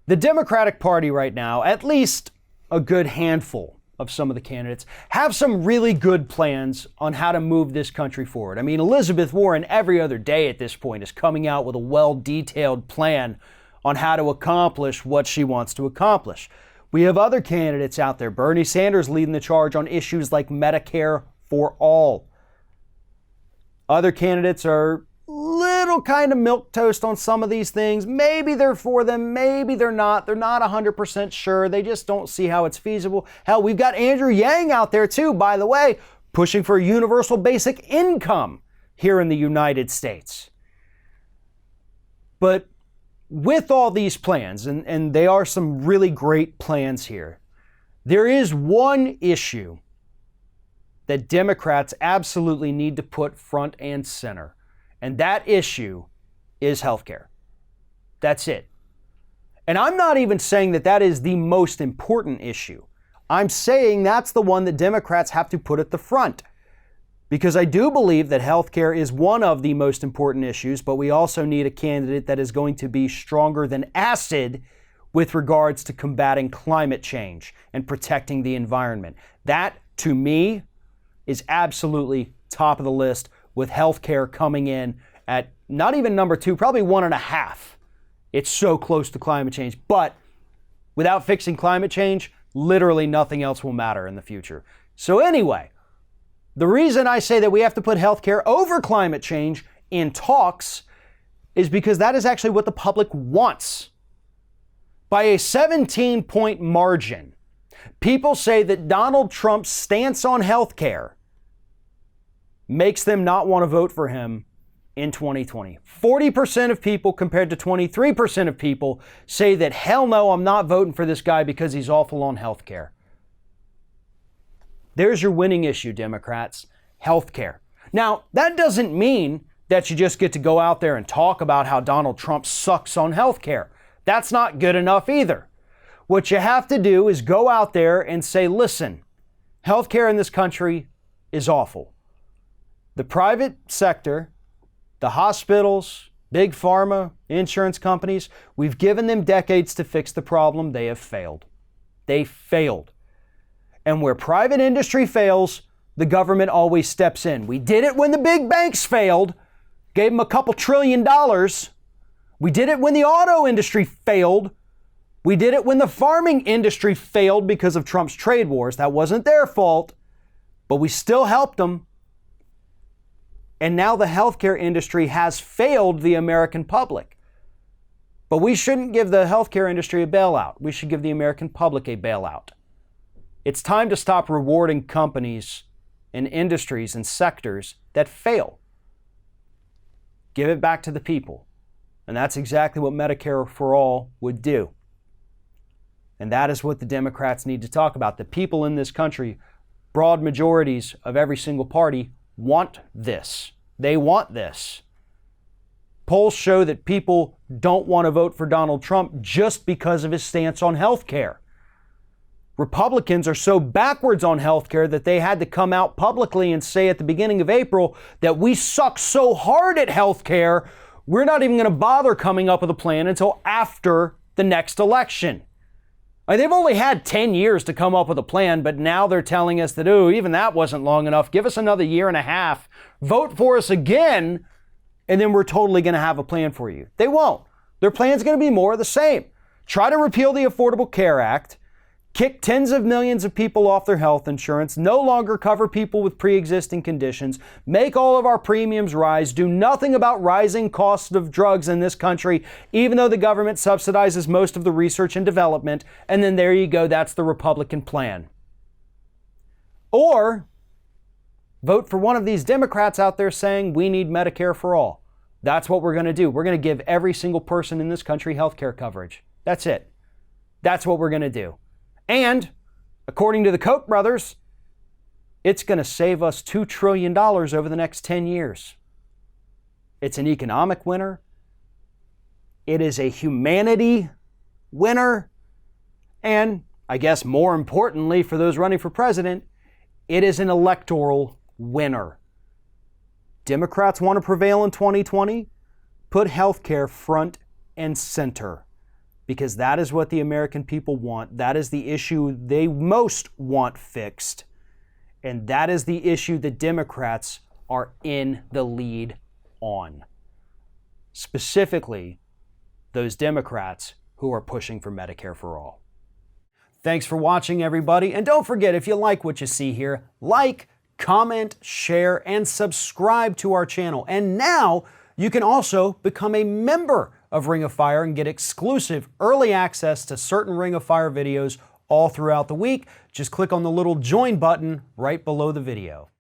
The Democratic Party right now, at least a good handful of some of the candidates, have some really good plans on how to move this country forward. I mean, Elizabeth Warren every other day at this point is coming out with a well-detailed plan on how to accomplish what she wants to accomplish. We have other candidates out there. Bernie Sanders leading the charge on issues like Medicare for all. Other candidates are little kind of milquetoast on some of these things. Maybe they're for them, maybe they're not. They're not 100% sure. They just don't see how it's feasible. Hell, we've got Andrew Yang out there too, by the way, pushing for a universal basic income here in the United States. But with all these plans, and they are some really great plans here, there is one issue that Democrats absolutely need to put front and center. And that issue is healthcare. That's it. And I'm not even saying that that is the most important issue. I'm saying that's the one that Democrats have to put at the front. Because I do believe that healthcare is one of the most important issues, but we also need a candidate that is going to be stronger than acid with regards to combating climate change and protecting the environment. That, to me, is absolutely top of the list, with healthcare coming in at not even number 2, probably 1.5. It's so close to climate change. But without fixing climate change, literally nothing else will matter in the future. So anyway, the reason I say that we have to put healthcare over climate change in talks is because that is actually what the public wants. By a 17-point margin, people say that Donald Trump's stance on healthcare makes them not want to vote for him in 2020. 40% of people compared to 23% of people say that, hell no, I'm not voting for this guy because he's awful on healthcare. There's your winning issue, Democrats, healthcare. Now, that doesn't mean that you just get to go out there and talk about how Donald Trump sucks on healthcare. That's not good enough either. What you have to do is go out there and say, listen, healthcare in this country is awful. The private sector, the hospitals, big pharma, insurance companies, we've given them decades to fix the problem. They have failed. They failed. And where private industry fails, the government always steps in. We did it when the big banks failed, gave them a couple $1 trillion. We did it when the auto industry failed. We did it when the farming industry failed because of Trump's trade wars. That wasn't their fault, but we still helped them. And now the healthcare industry has failed the American public. But we shouldn't give the healthcare industry a bailout. We should give the American public a bailout. It's time to stop rewarding companies and industries and sectors that fail. Give it back to the people. And that's exactly what Medicare for all would do. And that is what the Democrats need to talk about. The people in this country, broad majorities of every single party, want this. They want this. Polls show that people don't want to vote for Donald Trump just because of his stance on health care. Republicans are so backwards on health care that they had to come out publicly and say at the beginning of April that we suck so hard at health care, we're not even going to bother coming up with a plan until after the next election. They've only had 10 years to come up with a plan, but now they're telling us that, even that wasn't long enough. Give us another 1.5 years. Vote for us again, and then we're totally going to have a plan for you. They won't. Their plan's going to be more of the same. Try to repeal the Affordable Care Act, kick tens of millions of people off their health insurance, no longer cover people with pre-existing conditions, make all of our premiums rise, do nothing about rising costs of drugs in this country, even though the government subsidizes most of the research and development, and then there you go, that's the Republican plan. Or vote for one of these Democrats out there saying we need Medicare for all. That's what we're going to do. We're going to give every single person in this country health care coverage. That's it. That's what we're going to do. And, according to the Koch brothers, it's going to save us $2 trillion over the next 10 years. It's an economic winner. It is a humanity winner. And, I guess more importantly for those running for president, it is an electoral winner. Democrats want to prevail in 2020? Put healthcare front and center. because that is what the American people want. That is the issue they most want fixed. And that is the issue the Democrats are in the lead on. Specifically, those Democrats who are pushing for Medicare for all. Thanks for watching, everybody. And don't forget, if you like what you see here, like, comment, share, and subscribe to our channel. And now you can also become a member of Ring of Fire and get exclusive early access to certain Ring of Fire videos all throughout the week. Just click on the little join button right below the video.